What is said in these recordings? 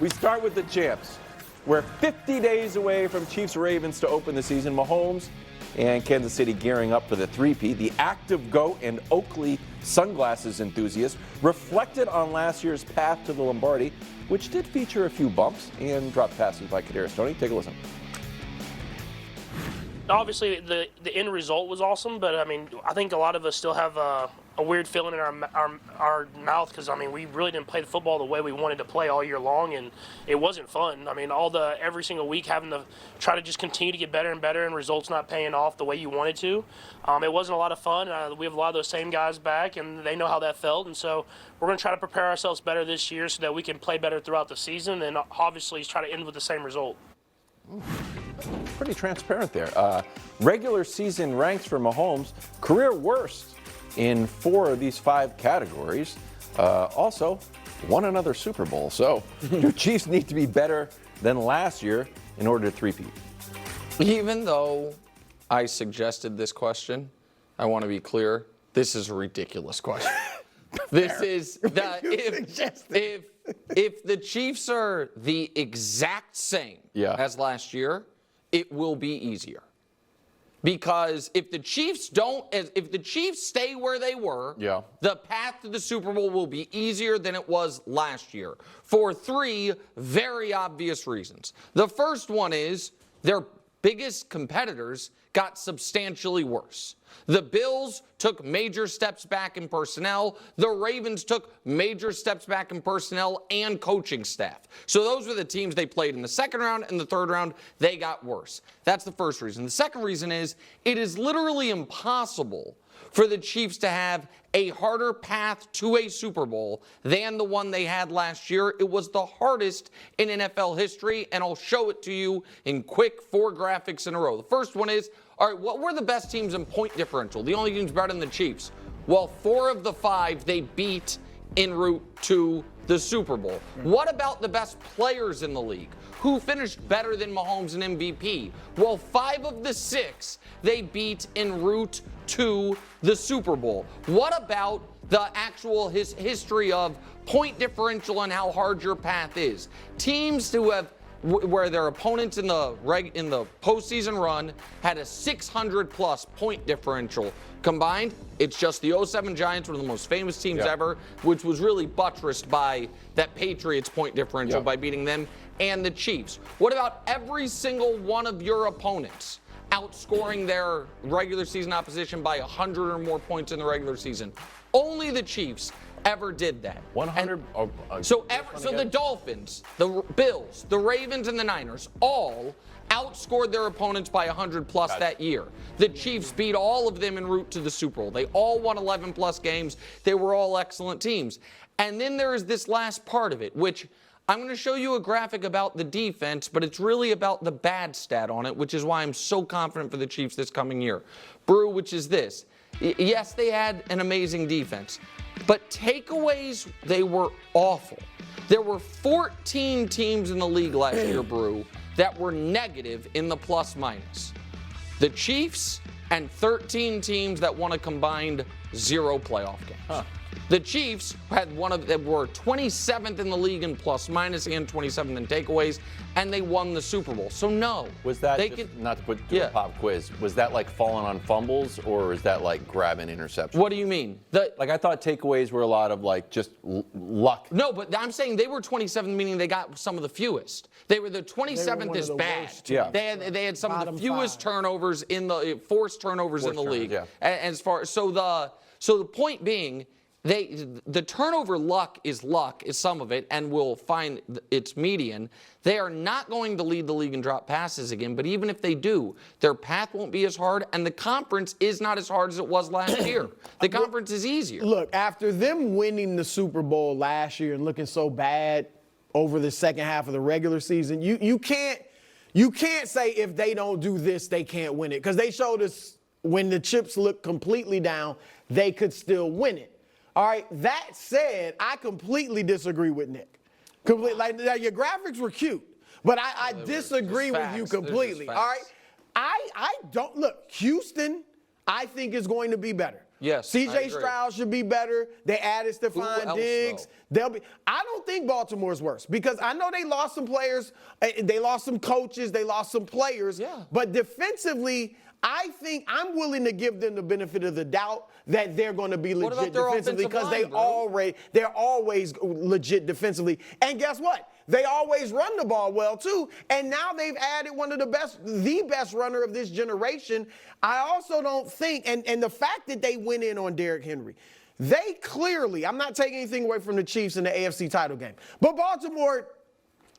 We start with the champs. We're 50 days away from Chiefs-Ravens to open the season. Mahomes and Kansas City gearing up for the three-peat. The active GOAT and Oakley sunglasses enthusiast reflected on last year's path to the Lombardi, which did feature a few bumps and drop passes by Kadarius Toney. Take a listen. Obviously, the end result was awesome, but I think a lot of us still have a weird feeling in our mouth because we really didn't play the football the way we wanted to play all year long, and it wasn't fun. Every single week having to try to just continue to get better and better, and results not paying off the way you wanted to. It wasn't a lot of fun. We have a lot of those same guys back, and they know how that felt, and so we're going to try to prepare ourselves better this year so that we can play better throughout the season, and obviously try to end with the same result. Pretty transparent there. Regular season ranks for Mahomes, career worst in 4 of these 5 categories. Also, won another Super Bowl. So, do Chiefs need to be better than last year in order to three-peat? Even though I suggested this question, I want to be clear, this is a ridiculous question. This is if the Chiefs are the exact same as last year, it will be easier. Because if the Chiefs stay where they were, the path to the Super Bowl will be easier than it was last year for 3 very obvious reasons. The first one is their biggest competitors got substantially worse. The Bills took major steps back in personnel. The Ravens took major steps back in personnel and coaching staff. So those were the teams they played in the second round and the third round. They got worse. That's the first reason. The second reason is it is literally impossible for the Chiefs to have a harder path to a Super Bowl than the one they had last year. It was the hardest in NFL history, and I'll show it to you in quick 4 graphics in a row. The first one is, all right, what were the best teams in point differential? The only teams better than the Chiefs. Well, 4 of the 5 they beat en route to the Super Bowl. What about the best players in the league? Who finished better than Mahomes in MVP? Well, 5 of the 6 they beat en route to the Super Bowl. What about the actual history of point differential and how hard your path is? Teams who have where their opponents in the postseason run had a 600-plus point differential combined. It's just the 07 Giants, one of the most famous teams ever, which was really buttressed by that Patriots point differential by beating them, and the Chiefs. What about every single one of your opponents outscoring their regular season opposition by 100 or more points in the regular season? Only the Chiefs ever did that. 100. So the Dolphins, the Bills, the Ravens, and the Niners all outscored their opponents by 100-plus that year. The Chiefs beat all of them en route to the Super Bowl. They all won 11-plus games. They were all excellent teams. And then there is this last part of it, which I'm going to show you a graphic about the defense, but it's really about the bad stat on it, which is why I'm so confident for the Chiefs this coming year. Brew, which is this. Yes, they had an amazing defense, but takeaways, they were awful. There were 14 teams in the league last year, Brew, that were negative in the plus-minus. The Chiefs and 13 teams that won a combined 0 playoff games. The Chiefs had were 27th in the league in plus-minus and 27th in takeaways, and they won the Super Bowl. So no. Was that, not to put to a pop quiz, was that like falling on fumbles, or is that like grabbing interceptions? What do you mean? I thought takeaways were a lot of just luck. No, but I'm saying they were 27th, meaning they got some of the fewest. They were the 27th is bad. Yeah. They had some of the fewest turnovers in the forced turnovers in the league. Yeah. As far so the point being, the turnover luck is some of it, and will find its median. They are not going to lead the league in drop passes again, but even if they do, their path won't be as hard, and the conference is not as hard as it was last year. The conference is easier. Look, after them winning the Super Bowl last year and looking so bad over the second half of the regular season, you can't say if they don't do this, they can't win it, because they showed us when the chips looked completely down, they could still win it. All right, that said, I completely disagree with Nick. Your graphics were cute, but I disagree with you completely. All right, I don't look. Houston, I think is going to be better. Yes, I C.J. agree. Stroud should be better. They added Stephon else, Diggs. I don't think Baltimore's worse because I know they lost some players. They lost some coaches. They lost some players. Yeah. But defensively, I think I'm willing to give them the benefit of the doubt that they're going to be What legit about their defensively because offensive line, they're always legit defensively. And guess what? They always run the ball well too. And now they've added one of the best runner of this generation. I also don't think, and the fact that they went in on Derrick Henry, they clearly, I'm not taking anything away from the Chiefs in the AFC title game, but Baltimore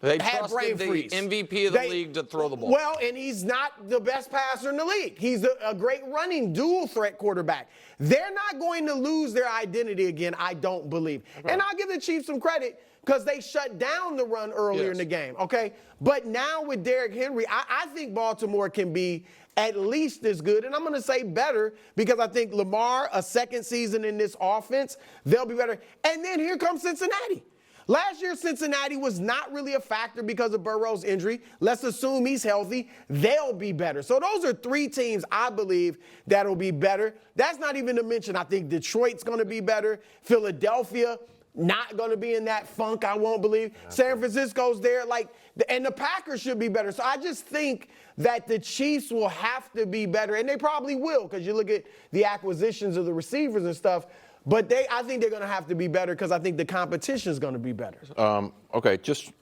They had brain trusted the freeze. MVP of the league to throw the ball. Well, and he's not the best passer in the league. He's a great running dual threat quarterback. They're not going to lose their identity again, I don't believe. Okay. And I'll give the Chiefs some credit because they shut down the run earlier in the game, okay? But now with Derrick Henry, I think Baltimore can be at least as good, and I'm going to say better because I think Lamar, a second season in this offense, they'll be better. And then here comes Cincinnati. Last year, Cincinnati was not really a factor because of Burrow's injury. Let's assume he's healthy. They'll be better. So those are three teams I believe that'll be better. That's not even to mention I think Detroit's going to be better. Philadelphia, not going to be in that funk, I won't believe. San Francisco's there. And the Packers should be better. So I just think that the Chiefs will have to be better. And they probably will because you look at the acquisitions of the receivers and stuff. But I think they're going to have to be better because I think the competition is going to be better. Okay,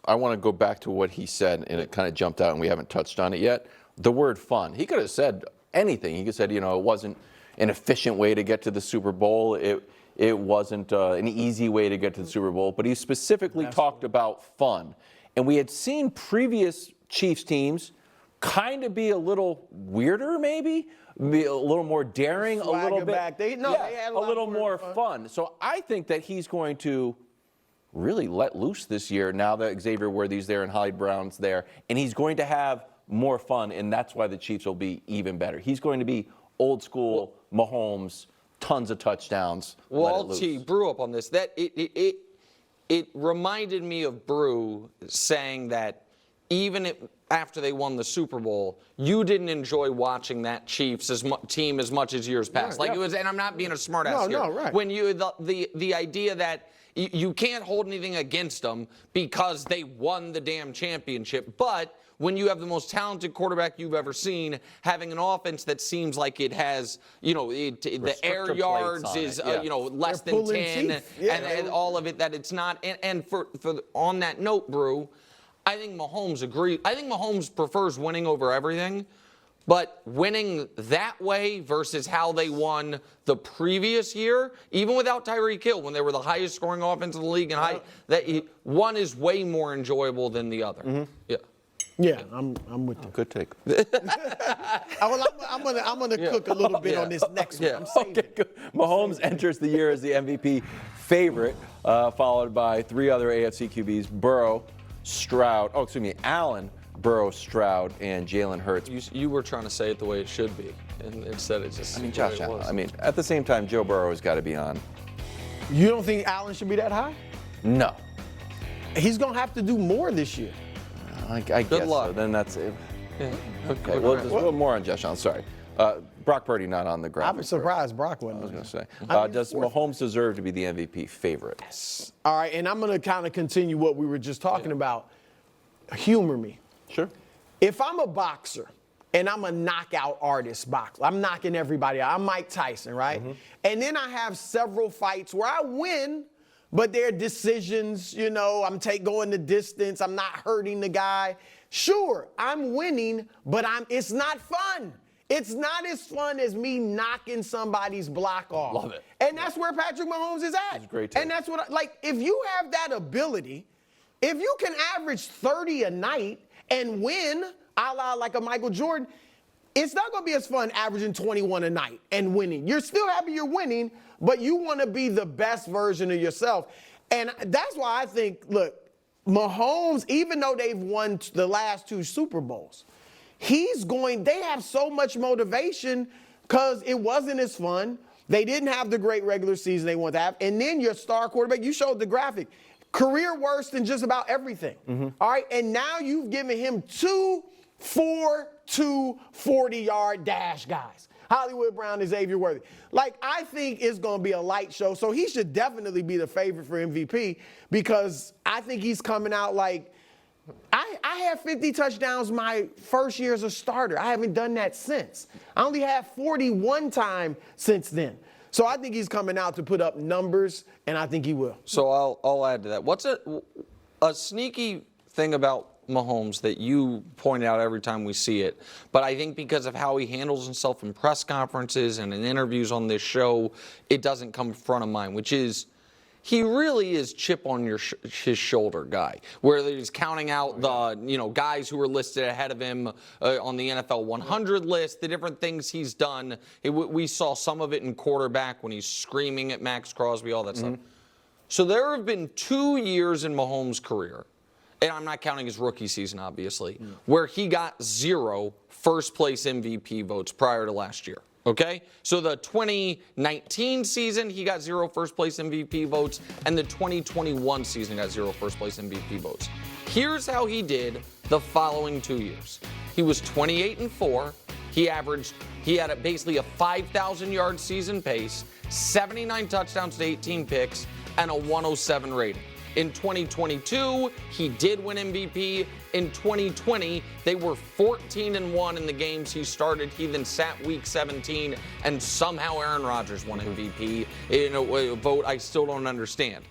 I want to go back to what he said, and it kind of jumped out, and we haven't touched on it yet. The word fun. He could have said anything. He could have said, it wasn't an efficient way to get to the Super Bowl. It wasn't an easy way to get to the Super Bowl. But he specifically talked about fun. And we had seen previous Chiefs teams kind of be a little weirder, maybe. Be a little more daring, a little bit. Back. They had a little more fun. So I think that he's going to really let loose this year now that Xavier Worthy's there and Hyde Brown's there. And he's going to have more fun, and that's why the Chiefs will be even better. He's going to be old school Mahomes, tons of touchdowns. Well, I'll tee Brew up on this. That it reminded me of Brew saying that even after they won the Super Bowl, you didn't enjoy watching that Chiefs team as much as years past. It was, and I'm not being a smartass here. No, right. When the idea that you can't hold anything against them because they won the damn championship, but when you have the most talented quarterback you've ever seen, having an offense that seems like it has, the air yards is, less than 10, and all of it, that it's not. And for on that note, Brew, I think Mahomes agrees. I think Mahomes prefers winning over everything, but winning that way versus how they won the previous year, even without Tyreek Hill, when they were the highest scoring offense in the league, and one is way more enjoyable than the other. Mm-hmm. Yeah. Yeah, I'm with you. Good take. I'm gonna cook a little bit on this next one. I'm saving it. Good. Mahomes enters the year as the MVP favorite, followed by three other AFC QBs: Allen, Burrow, Stroud, and Jalen Hurts. You were trying to say it the way it should be, and instead it just. Josh Allen. At the same time, Joe Burrow has got to be on. You don't think Allen should be that high? No. He's gonna have to do more this year. I guess luck. so. Then that's it. Yeah. Okay. Well, there's a little more on Josh Allen. Sorry. Brock Purdy not on the ground. I'm surprised Brock wasn't. I was going to say. Does Mahomes deserve to be the MVP favorite? Yes. All right, and I'm going to kind of continue what we were just talking about. Humor me. Sure. If I'm a boxer and I'm a knockout artist boxer, I'm knocking everybody out. I'm Mike Tyson, right? Mm-hmm. And then I have several fights where I win, but they're decisions, I'm going the distance. I'm not hurting the guy. Sure, I'm winning, but it's not fun. It's not as fun as me knocking somebody's block off. Love it. And that's where Patrick Mahomes is at. That's great. And that's what, if you have that ability, if you can average 30 a night and win, a la like a Michael Jordan, it's not going to be as fun averaging 21 a night and winning. You're still happy you're winning, but you want to be the best version of yourself. And that's why I think, look, Mahomes, even though they've won the last two Super Bowls, they have so much motivation because it wasn't as fun. They didn't have the great regular season they want to have. And then your star quarterback, you showed the graphic, career worst in just about everything. Mm-hmm. All right. And now you've given him two 4-2 40-yard dash guys. Hollywood Brown and Xavier Worthy. Like, I think it's going to be a light show, so he should definitely be the favorite for MVP because I think he's coming out like, I had 50 touchdowns my first year as a starter. I haven't done that since. I only had 41 time since then. So I think he's coming out to put up numbers, and I think he will. So I'll add to that. What's a sneaky thing about Mahomes that you point out every time we see it, but I think because of how he handles himself in press conferences and in interviews on this show, it doesn't come front of mind, which is he really is chip on his shoulder guy, where he's counting out the guys who were listed ahead of him on the NFL 100 list, the different things he's done. We saw some of it in quarterback when he's screaming at Max Crosby, all that stuff. So there have been 2 years in Mahomes' career, and I'm not counting his rookie season, obviously, where he got 0 first-place MVP votes prior to last year. Okay? So the 2019 season, he got 0 first-place MVP votes, and the 2021 season got 0 first-place MVP votes. Here's how he did the following 2 years. He was 28-4. He had basically a 5,000-yard season pace, 79 touchdowns to 18 picks, and a 107 rating. In 2022, he did win MVP. In 2020, they were 14-1 in the games he started. He then sat week 17, and somehow Aaron Rodgers won MVP in a vote I still don't understand.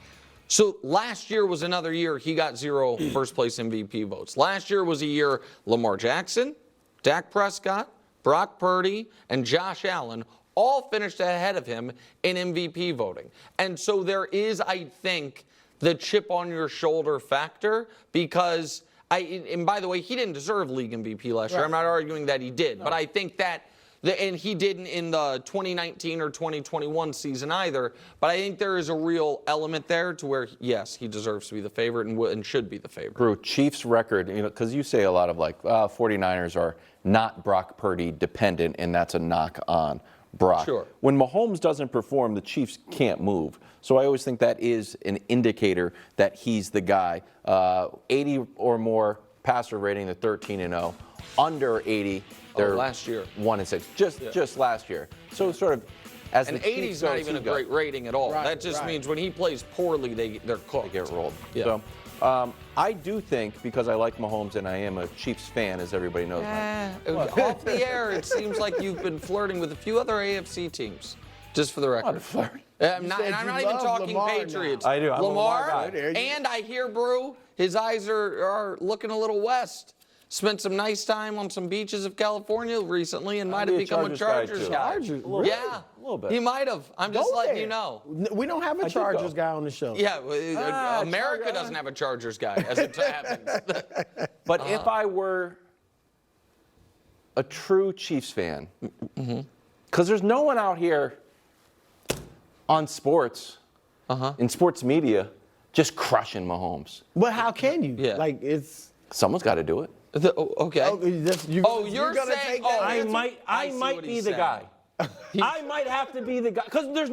So last year was another year he got 0 first-place MVP votes. Last year was a year Lamar Jackson, Dak Prescott, Brock Purdy, and Josh Allen all finished ahead of him in MVP voting. And so there is, I think, the chip on your shoulder factor because and by the way, he didn't deserve league MVP last year. I'm not arguing that he did, but I think that and he didn't in the 2019 or 2021 season either, but I think there is a real element there to where, yes, he deserves to be the favorite and should be the favorite. Brew, Chiefs record, because you say a lot of 49ers are not Brock Purdy dependent, and that's a knock on Brock. Sure. When Mahomes doesn't perform, the Chiefs can't move. So I always think that is an indicator that he's the guy. 80 or more passer rating, they're 13-0. Under 80, they're last year 1-6. Just last year. So sort of as and the 80 Chiefs is not goes, even a great rating at all. Right, that just means when he plays poorly, they're cooked. They get rolled. Yeah. So I do think, because I like Mahomes and I am a Chiefs fan, as everybody knows. Off the air, it seems like you've been flirting with a few other AFC teams, just for the record. I'm not even talking Lamar Patriots. now. I do. I'm a Lamar guy. And I hear, Brew, his eyes are looking a little west. Spent some nice time on some beaches of California recently and might have become a Chargers guy. Yeah, a little bit. He might have. I'm just letting you know. We don't have a Chargers guy on the show. Yeah, America doesn't have a Chargers guy, as it happens. But if I were a true Chiefs fan, because there's no one out here on sports, in sports media, just crushing Mahomes. But how can you? Yeah. Someone's got to do it. Okay. You're saying, take that I might be the guy. I might have to be the guy because there's